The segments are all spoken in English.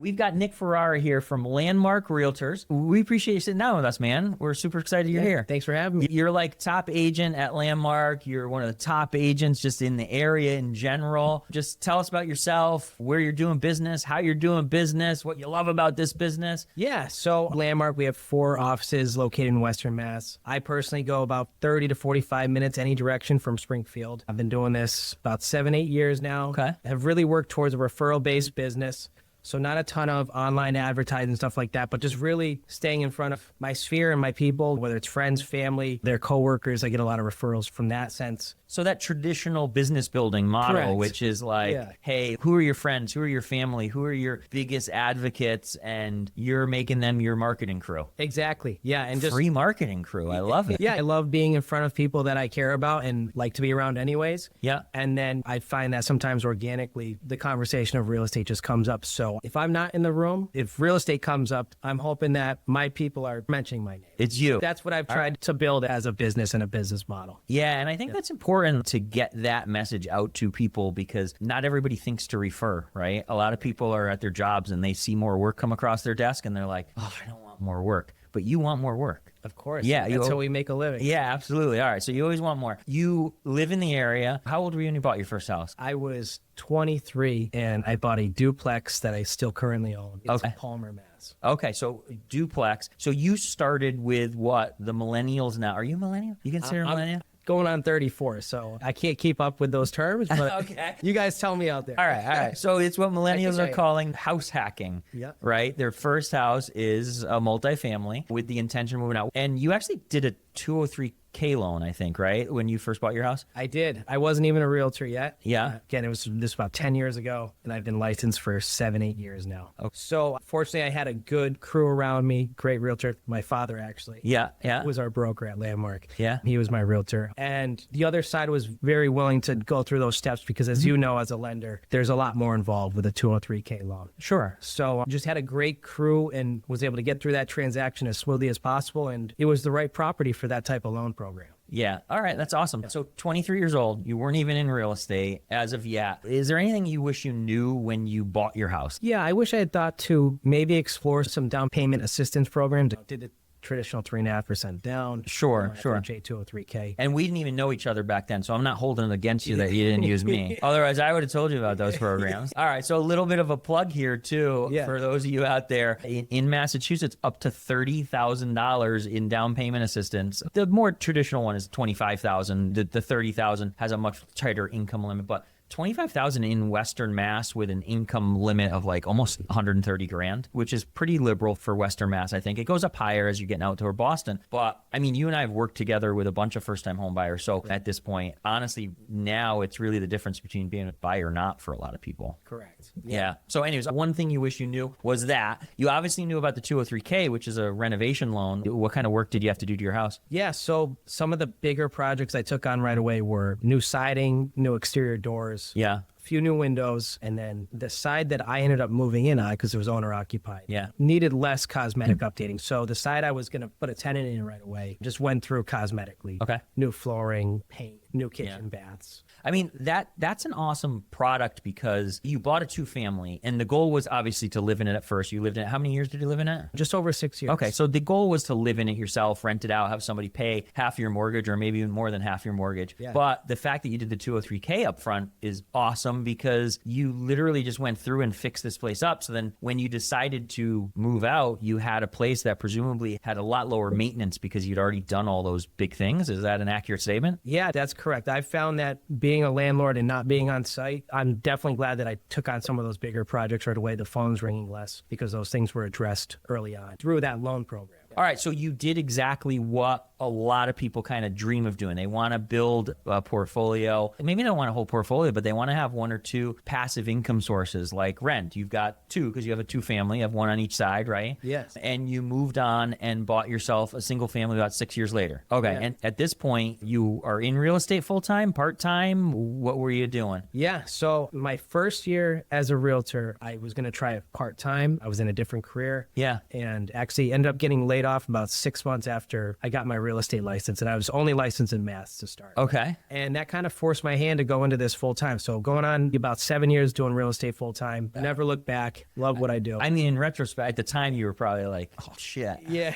We've got Nick Ferrara here from Landmark Realtors. We appreciate you sitting down with us, man. We're super excited you're here. Thanks for having me. You're like top agent at Landmark. You're one of the top agents just in the area in general. Just tell us about yourself, where you're doing business, how you're doing business, what you love about this business. Yeah, so Landmark, we have 4 offices located in Western Mass. I personally go about 30 to 45 minutes any direction from Springfield. I've been doing this about 7-8 years now. Okay. Have really worked towards a referral-based business. So not a ton of online advertising, stuff like that, but just really staying in front of my sphere and my people, whether it's friends, family, their coworkers. I get a lot of referrals from that sense. So that traditional business building model, Correct. which is like, hey, who are your friends? Who are your family? Who are your biggest advocates? And you're making them your marketing crew. Exactly. Yeah. And just free marketing crew. I love it. Yeah. I love being in front of people that I care about and like to be around anyways. Yeah. And then I find that sometimes organically the conversation of real estate just comes up. So if I'm not in the room, if real estate comes up, I'm hoping that my people are mentioning my name. It's you. That's what I've tried to build as a business and a business model. Yeah, and I think that's important to get that message out to people because not everybody thinks to refer, right? A lot of people are at their jobs and they see more work come across their desk and they're like, oh, I don't want more work. But you want more work. Of course. Yeah. That's how we make a living. Yeah, absolutely. All right. So you always want more. You live in the area. How old were you when you bought your first house? I was 23 and I bought a duplex that I still currently own. It's Palmer, Mass. Okay. So duplex. So you started with what? The millennials now. Are you a millennial? You consider a millennial? Going on 34, so I can't keep up with those terms, but okay. You guys tell me out there. All right. So it's what millennials are calling house hacking, right? Their first house is a multifamily with the intention of moving out. And you actually did a 203K loan, I think, right? When you first bought your house? I did. I wasn't even a realtor yet. Yeah. Again, it was this about 10 years ago, and I've been licensed for 7-8 years now. Okay. So fortunately, I had a good crew around me, great realtor. My father, actually. Yeah. Was our broker at Landmark. Yeah. He was my realtor. And the other side was very willing to go through those steps because as you know, as a lender, there's a lot more involved with a 203K loan. Sure. So just had a great crew and was able to get through that transaction as smoothly as possible. And it was the right property for that type of loan program. Yeah. All right. That's awesome. So 23 years old, you weren't even in real estate as of yet. Is there anything you wish you knew when you bought your house? Yeah, I wish I had thought to maybe explore some down payment assistance programs. Did it traditional 3.5% down. Sure. J203K. And we didn't even know each other back then, so I'm not holding it against you that you didn't use me. Otherwise, I would have told you about those programs. All right, so a little bit of a plug here, too, for those of you out there. In Massachusetts, up to $30,000 in down payment assistance. The more traditional one is $25,000. The $30,000 has a much tighter income limit, but $25,000 in Western Mass with an income limit of like almost 130 grand, which is pretty liberal for Western Mass. I think it goes up higher as you're getting out toward Boston. But I mean, you and I have worked together with a bunch of first-time home buyers. So at this point, honestly, now it's really the difference between being a buyer or not for a lot of people. Correct. Yeah. So anyways, one thing you wish you knew was that you obviously knew about the 203K, which is a renovation loan. What kind of work did you have to do to your house? Yeah. So some of the bigger projects I took on right away were new siding, new exterior doors. Yeah. Few new windows, and then the side that I ended up moving in on because it was owner occupied needed less cosmetic updating. So the side I was going to put a tenant in right away just went through cosmetically. Okay. New flooring, paint, new kitchen, baths. I mean, that's an awesome product because you bought a 2-family and the goal was obviously to live in it at first. You lived in it. How many years did you live in it? Just over 6 years. Okay. So the goal was to live in it yourself, rent it out, have somebody pay half your mortgage or maybe even more than half your mortgage. Yeah. But the fact that you did the 203K up front is awesome because you literally just went through and fixed this place up. So then when you decided to move out, you had a place that presumably had a lot lower maintenance because you'd already done all those big things. Is that an accurate statement? Yeah, that's correct. I found that being a landlord and not being on site, I'm definitely glad that I took on some of those bigger projects right away. The phone's ringing less because those things were addressed early on through that loan program. All right, so you did exactly what a lot of people kind of dream of doing. They want to build a portfolio. Maybe they don't want a whole portfolio, but they want to have 1 or 2 passive income sources like rent. You've got 2 because you have a 2-family. You have 1 on each side, right? Yes. And you moved on and bought yourself a single family about 6 years later. Okay, and at this point, you are in real estate full-time, part-time? What were you doing? Yeah, so my first year as a realtor, I was going to try it part-time. I was in a different career. Yeah. And actually ended up getting laid off about 6 months after I got my real estate license, and I was only licensed in Mass to start. Okay. And that kind of forced my hand to go into this full time. So going on about 7 years doing real estate full time. Never look back. Love what I do. I mean, in retrospect, at the time you were probably like, oh shit. Yeah.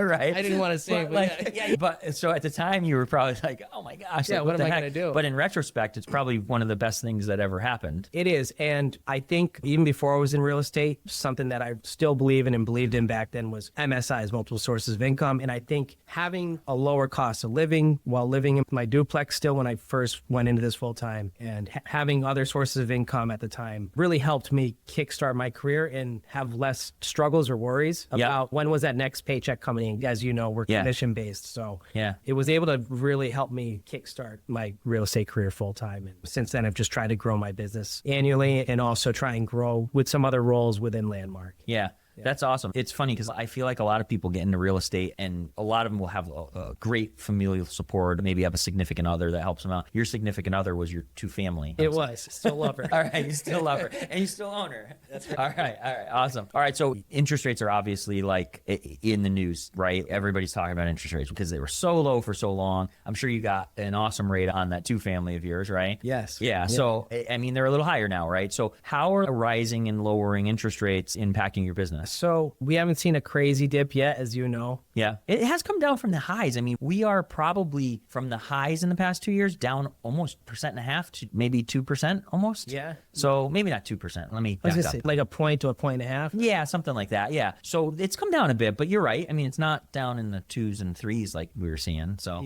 Right. I didn't want to say But it, yeah. But so at the time you were probably like, oh my gosh. Yeah, like, what the am I heck? gonna do? But in retrospect, it's probably one of the best things that ever happened. It is. And I think even before I was in real estate, something that I still believe in and believed in back then was MSIs, multiple sources of income. And I think having a lower cost of living while living in my duplex still when I first went into this full time, and having other sources of income at the time really helped me kickstart my career and have less struggles or worries about when was that next paycheck coming in. As you know, we're commission based. So it was able to really help me kickstart my real estate career full time. And since then, I've just tried to grow my business annually and also try and grow with some other roles within Landmark. Yeah. That's awesome. It's funny because I feel like a lot of people get into real estate and a lot of them will have a great familial support, maybe have a significant other that helps them out. Your significant other was your two family. It was. Still love her. All right. You still love her and you still own her. That's right. All right. All right. Awesome. All right. So interest rates are obviously like in the news, right? Everybody's talking about interest rates because they were so low for so long. I'm sure you got an awesome rate on that two family of yours, right? Yes. Yeah. So, I mean, they're a little higher now, right? So how are rising and lowering interest rates impacting your business? So we haven't seen a crazy dip yet, as you know. Yeah. It has come down from the highs. I mean, we are probably from the highs in the past 2 years down almost 1.5% to maybe 2% almost. Yeah. So maybe not 2%. Let me back up. Say, like a point to a point and a half. Yeah, something like that. Yeah. So it's come down a bit, but you're right. I mean, it's not down in the 2s and 3s like we were seeing. So,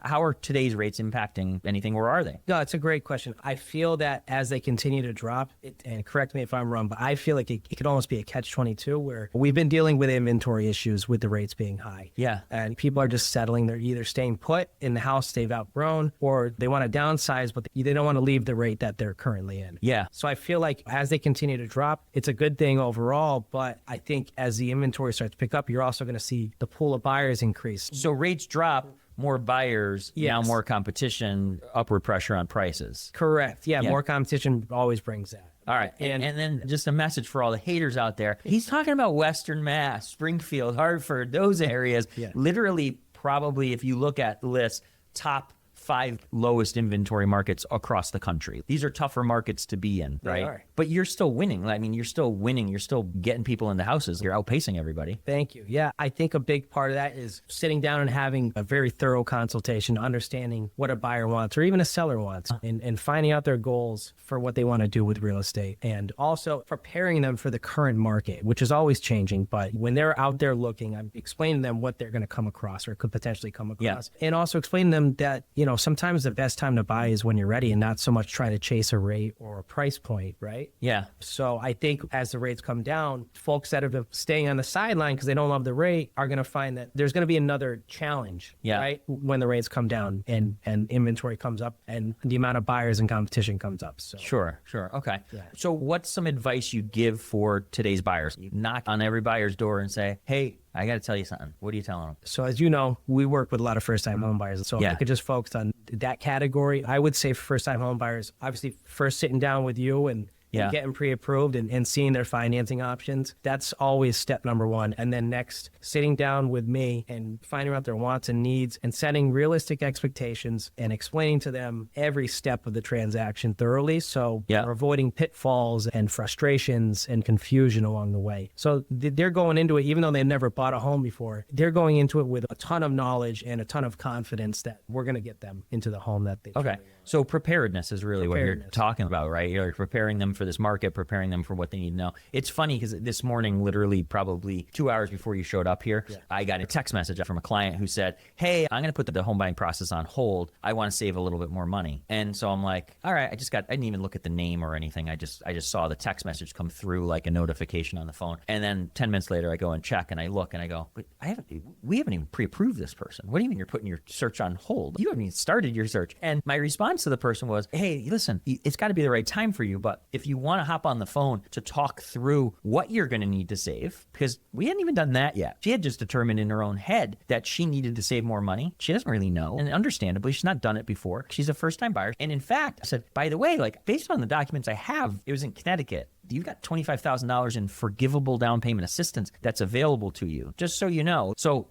how are today's rates impacting anything? Where are they? No, it's a great question. I feel that as they continue to drop, and correct me if I'm wrong, but I feel like it could almost be a catch-22 where we've been dealing with inventory issues with the rates being high. Yeah. And people are just settling. They're either staying put in the house they've outgrown or they want to downsize, but they don't want to leave the rate that they're currently in. Yeah. So I feel like as they continue to drop, it's a good thing overall. But I think as the inventory starts to pick up, you're also going to see the pool of buyers increase. So rates drop, more buyers, now more competition, upward pressure on prices. Correct. Yeah. More competition always brings that. All right. And then just a message for all the haters out there. He's talking about Western Mass, Springfield, Hartford, those areas. Literally, probably, if you look at the list, top 5 lowest inventory markets across the country. These are tougher markets to be in, right? They are. But you're still winning. I mean, you're still winning. You're still getting people into houses. You're outpacing everybody. Thank you. Yeah, I think a big part of that is sitting down and having a very thorough consultation, understanding what a buyer wants or even a seller wants, and finding out their goals for what they want to do with real estate. And also preparing them for the current market, which is always changing. But when they're out there looking, I'm explaining to them what they're going to come across or could potentially come across. And also explaining to them that, sometimes the best time to buy is when you're ready and not so much trying to chase a rate or a price point, right? Yeah. So I think as the rates come down, folks that have been staying on the sideline because they don't love the rate are going to find that there's going to be another challenge, right? When the rates come down and inventory comes up and the amount of buyers and competition comes up. So Sure. Okay. Yeah. So what's some advice you give for today's buyers? You knock on every buyer's door and say, hey, I got to tell you something. What are you telling them? So as you know, we work with a lot of first-time home buyers. So if I could just focus on that category, I would say for first-time home buyers, obviously first sitting down with you and getting pre-approved and seeing their financing options. That's always step number one. And then next, sitting down with me and finding out their wants and needs and setting realistic expectations and explaining to them every step of the transaction thoroughly. So we're avoiding pitfalls and frustrations and confusion along the way. So they're going into it, even though they've never bought a home before, they're going into it with a ton of knowledge and a ton of confidence that we're going to get them into the home that they truly want. So preparedness is really what you're talking about, right? You're preparing them for this market, preparing them for what they need to know. It's funny because this morning, literally probably 2 hours before you showed up here, I got a text message from a client who said, hey, I'm going to put the home buying process on hold. I want to save a little bit more money. And so I'm like, all right, I didn't even look at the name or anything. I just saw the text message come through like a notification on the phone. And then 10 minutes later, I go and check and I look and I go, we haven't even pre-approved this person. What do you mean you're putting your search on hold? You haven't even started your search. And my response to the person was, hey, listen, it's got to be the right time for you. But if you want to hop on the phone to talk through what you're going to need to save, because we hadn't even done that yet. She had just determined in her own head that she needed to save more money. She doesn't really know. And understandably, she's not done it before. She's a first-time buyer. And in fact, I said, by the way, like based on the documents I have, it was in Connecticut. you've got $25,000 in forgivable down payment assistance that's available to you, just so you know. So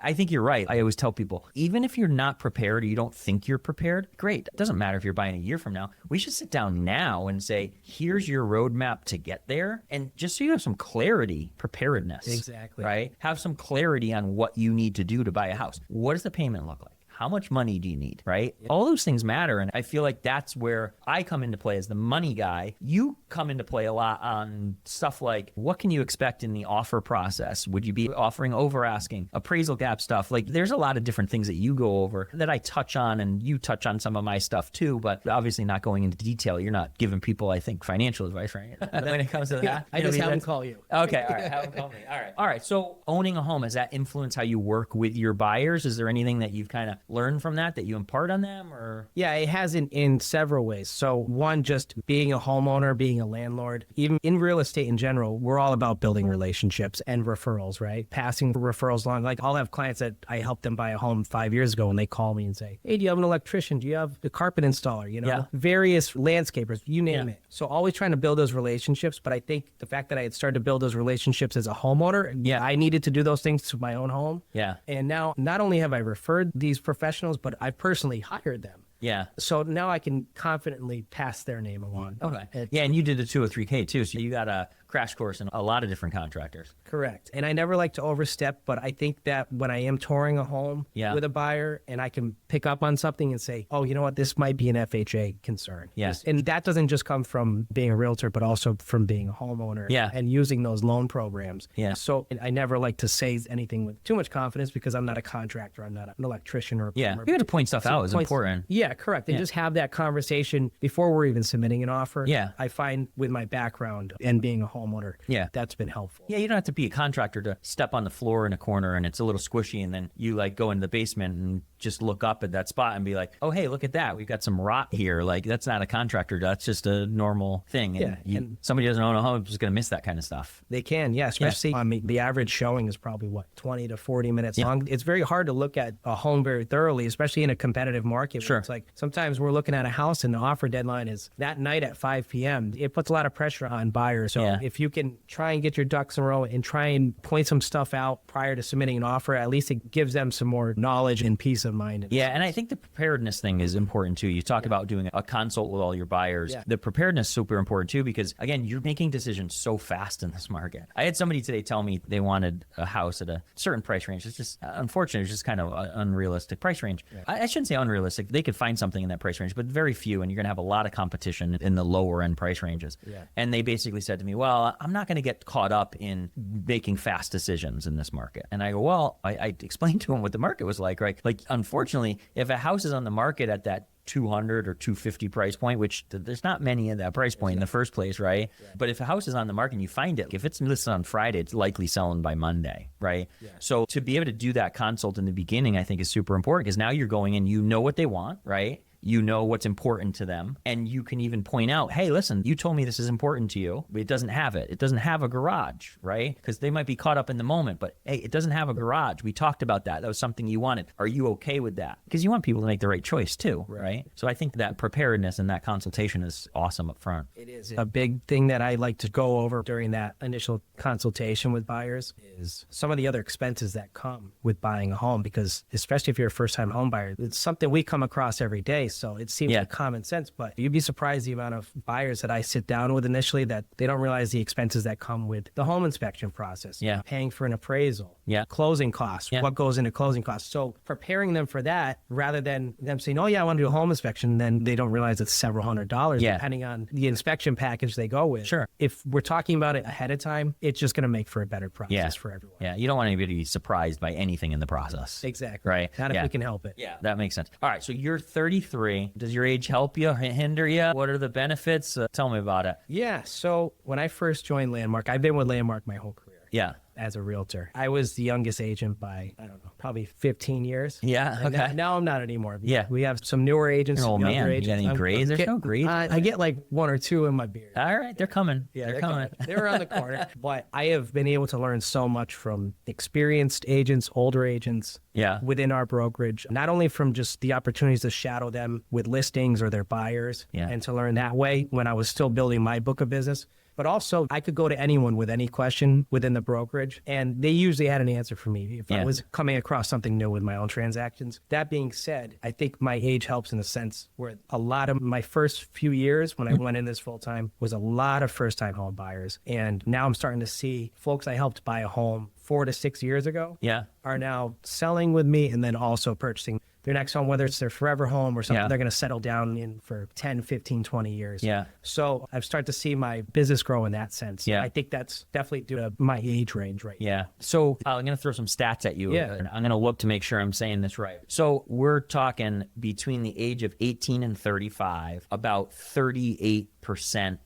I think you're right. I always tell people, even if you're not prepared or you don't think you're prepared, great. It doesn't matter if you're buying a year from now. We should sit down now and say, here's your roadmap to get there. And just so you have some clarity, preparedness. Exactly. Right? Have some clarity on what you need to do to buy a house. What does the payment look like? How much money do you need, right? Yep. All those things matter. And I feel like that's where I come into play as the money guy. You come into play a lot on stuff like, what can you expect in the offer process? Would you be offering over asking, appraisal gap stuff? Like, there's a lot of different things that you go over that I touch on, and you touch on some of my stuff too, but obviously not going into detail. You're not giving people, I think, financial advice, right? When it comes to that. I just have them call you. Okay, all right. Have them call me. All right. So owning a home, has that influenced how you work with your buyers? Is there anything that you've kind of learn from that you impart on them? Or yeah, it has in several ways. So one, just being a homeowner, being a landlord, even in real estate in general, we're all about building relationships and referrals, right? Passing referrals along. Like, I'll have clients that I helped them buy a home 5 years ago, and they call me and say, hey, do you have an electrician? Do you have a carpet installer? You know, various landscapers, you name it. So always trying to build those relationships. But I think the fact that I had started to build those relationships as a homeowner, I needed to do those things to my own home. Yeah. And now not only have I referred these professionals, but I personally hired them. Yeah. So now I can confidently pass their name along. Okay. Yeah, and you did the 203K too, so you got a crash course in a lot of different contractors. Correct. And I never like to overstep, but I think that when I am touring a home with a buyer and I can pick up on something and say, oh, you know what, this might be an FHA concern. Yes. And that doesn't just come from being a realtor, but also from being a homeowner and using those loan programs. Yeah. So I never like to say anything with too much confidence because I'm not a contractor. I'm not an electrician or a plumber. You got to point stuff out is important. Yeah, correct. And just have that conversation before we're even submitting an offer. Yeah. I find with my background and being a homeowner, that's been helpful. Yeah, you don't have to be a contractor to step on the floor in a corner and it's a little squishy, and then you like go in the basement and just look up at that spot and be like, oh, hey, look at that. We've got some rot here. Like, that's not a contractor. That's just a normal thing. And, and somebody doesn't own a home is going to miss that kind of stuff. They can, especially I mean, the average showing is probably, 20 to 40 minutes long. It's very hard to look at a home very thoroughly, especially in a competitive market. Sure. It's like sometimes we're looking at a house and the offer deadline is that night at 5 p.m. It puts a lot of pressure on buyers. So if you can try and get your ducks in a row and try and point some stuff out prior to submitting an offer, at least it gives them some more knowledge and peace of mind. Yeah, and I think the preparedness thing is important too. You talk about doing a consult with all your buyers. The preparedness is super important too, because again, you're making decisions so fast in this market. I had somebody today tell me they wanted a house at a certain price range. It's just unfortunate. It's just kind of an unrealistic price range. I shouldn't say unrealistic. They could find something in that price range, but very few, and you're going to have a lot of competition in the lower end price ranges. And they basically said to me, well, I'm not going to get caught up in making fast decisions in this market. And I go, well, I explained to them what the market was like, right? Like, unfortunately, if a house is on the market at that 200 or 250 price point, which there's not many in that price point in the first place, right? But if a house is on the market and you find it, if it's listed on Friday, it's likely selling by Monday, right? So to be able to do that consult in the beginning, I think is super important, because now you're going in, you know what they want, right? You know what's important to them, and you can even point out, hey, listen, you told me this is important to you, but it doesn't have it. It doesn't have a garage, right? Because they might be caught up in the moment, but hey, it doesn't have a garage. We talked about that. That was something you wanted. Are you okay with that? Because you want people to make the right choice too, right? So I think that preparedness and that consultation is awesome up front. It is. A big thing that I like to go over during that initial consultation with buyers is some of the other expenses that come with buying a home, because especially if you're a first-time home buyer, it's something we come across every day. So it seems like common sense, but you'd be surprised the amount of buyers that I sit down with initially that they don't realize the expenses that come with the home inspection process, paying for an appraisal, closing costs, what goes into closing costs. So preparing them for that rather than them saying, oh yeah, I want to do a home inspection, then they don't realize it's several $100s depending on the inspection package they go with. Sure. If we're talking about it ahead of time, it's just going to make for a better process for everyone. Yeah, you don't want anybody to be surprised by anything in the process. Exactly. Right. Not if we can help it. Yeah, that makes sense. All right, so you're 33. Does your age help you, hinder you? What are the benefits? Tell me about it. Yeah, so when I first joined Landmark, I've been with Landmark my whole career. Yeah. As a realtor, I was the youngest agent by, I don't know, probably 15 years. Yeah, and okay. now I'm not anymore. Yeah. We have some newer agents, You're an old some younger man. agents. You got any grades? There's no grades. I get like one or two in my beard. All right, they're coming. Yeah, they're coming. They're around the corner. But I have been able to learn so much from experienced agents, older agents within our brokerage, not only from just the opportunities to shadow them with listings or their buyers and to learn that way when I was still building my book of business, But also, I could go to anyone with any question within the brokerage, and they usually had an answer for me if I was coming across something new with my own transactions. That being said, I think my age helps in the sense where a lot of my first few years when I went in this full time was a lot of first-time home buyers. And now I'm starting to see folks I helped buy a home 4 to 6 years ago are now selling with me and then also purchasing their next home, whether it's their forever home or something they're going to settle down in for 10, 15, 20 years. So I've started to see my business grow in that sense. I think that's definitely due to my age range right now. So I'm going to throw some stats at you. And I'm going to look to make sure I'm saying this right. So we're talking between the age of 18 and 35, about 38%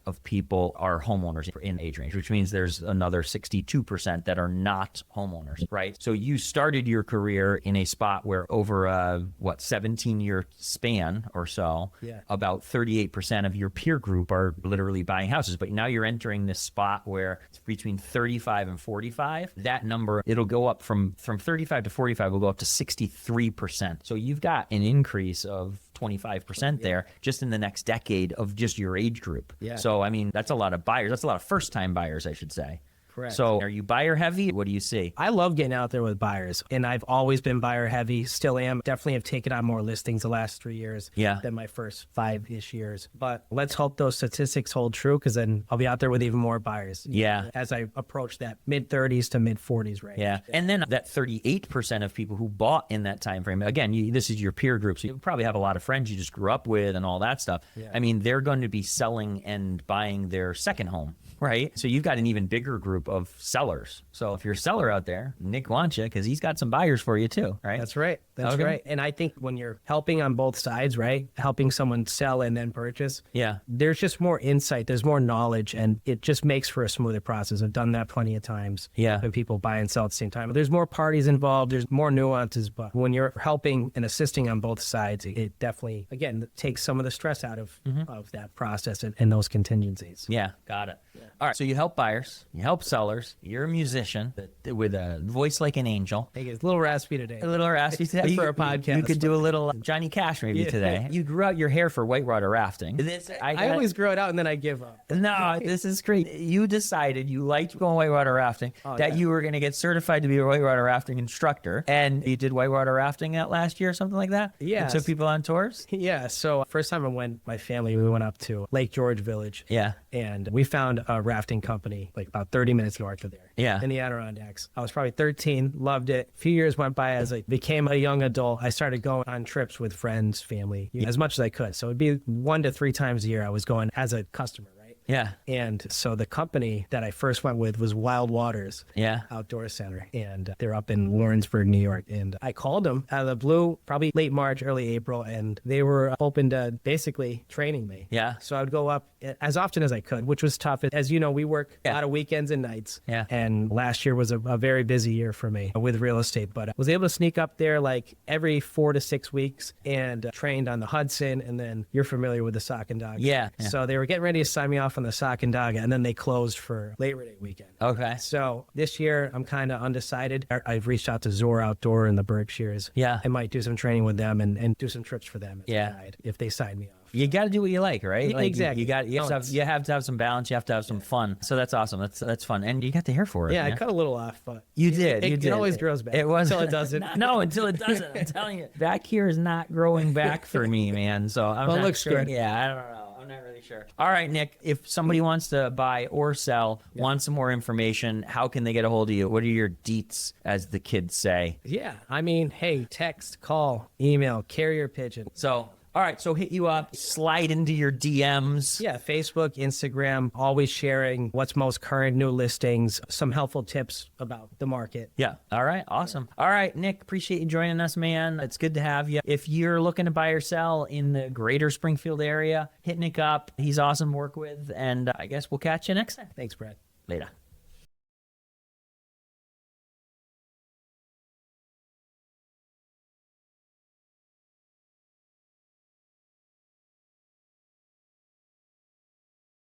of people are homeowners in age range, which means there's another 62% that are not homeowners, right? So you started your career in a spot where over a 17-year span or so, about 38% of your peer group are literally buying houses. But now you're entering this spot where it's between 35 and 45. That number, it'll go up from 35 to 45, will go up to 63%. So you've got an increase of 25% there just in the next decade of just your age group. So, I mean, that's a lot of buyers. That's a lot of first-time buyers, I should say. Correct. So are you buyer heavy? What do you see? I love getting out there with buyers, and I've always been buyer heavy, still am. Definitely have taken on more listings the last 3 years than my first 5-ish years. But let's hope those statistics hold true, because then I'll be out there with even more buyers. As I approach that mid-30s to mid-40s range. And then that 38% of people who bought in that time frame, again, this is your peer group, so you probably have a lot of friends you just grew up with and all that stuff. I mean, they're going to be selling and buying their second home. Right. So you've got an even bigger group of sellers. So if you're a seller out there, Nick wants you because he's got some buyers for you too. Right. That's right. That's right. And I think when you're helping on both sides, right, helping someone sell and then purchase, there's just more insight. There's more knowledge, and it just makes for a smoother process. I've done that plenty of times. When people buy and sell at the same time. There's more parties involved. There's more nuances. But when you're helping and assisting on both sides, it definitely, again, takes some of the stress out of that process and those contingencies. Got it. All right, so you help buyers, you help sellers, you're a musician with a voice like an angel. Hey, it's a little raspy today. A little raspy today. For a podcast. You could do a little Johnny Cash maybe today. You grew out your hair for whitewater rafting. I always grow it out and then I give up. No, this is great. You decided you liked going whitewater rafting, you were going to get certified to be a whitewater rafting instructor, and you did whitewater rafting that last year or something like that? You took people on tours? So first time I went, my family, we went up to Lake George Village. And we found a rafting company like about 30 minutes north of there in the Adirondacks. I was probably 13, loved it. A few years went by as I became a young adult. I started going on trips with friends, family, as much as I could. So it'd be 1 to 3 times a year I was going as a customer. And so the company that I first went with was Wild Waters Outdoor Center. And they're up in Lawrenceburg, New York. And I called them out of the blue, probably late March, early April. And they were open to basically training me. So I would go up as often as I could, which was tough. As you know, we work a lot of weekends and nights. And last year was a very busy year for me with real estate. But I was able to sneak up there like every 4 to 6 weeks and trained on the Hudson. And then you're familiar with the Sacandaga. So they were getting ready to sign me off on the Sacandaga, and then they closed for Labor Day weekend. So this year I'm kind of undecided. I've reached out to Zor Outdoor in the Berkshires. I might do some training with them and do some trips for them as a guide if they sign me off. You got to do what you like, right? Like exactly. You have to have some balance. You have to have some fun. So that's awesome. That's fun, and you got the hair for it. I cut a little off, but you did. It always grows back. It was until it doesn't. No, until it doesn't. I'm telling you, back here is not growing back for me, man. So I'm not it looks sure. good. I don't know. I'm not really sure. All right, Nick, if somebody wants to buy or sell, wants some more information, how can they get a hold of you? What are your deets, as the kids say? I mean, hey, text, call, email, carrier pigeon. So, all right, so hit you up, slide into your DMs. Facebook, Instagram, always sharing what's most current, new listings, some helpful tips about the market. All right, awesome. All right, Nick, appreciate you joining us, man. It's good to have you. If you're looking to buy or sell in the greater Springfield area, hit Nick up. He's awesome to work with, and I guess we'll catch you next time. Thanks, Brad. Later.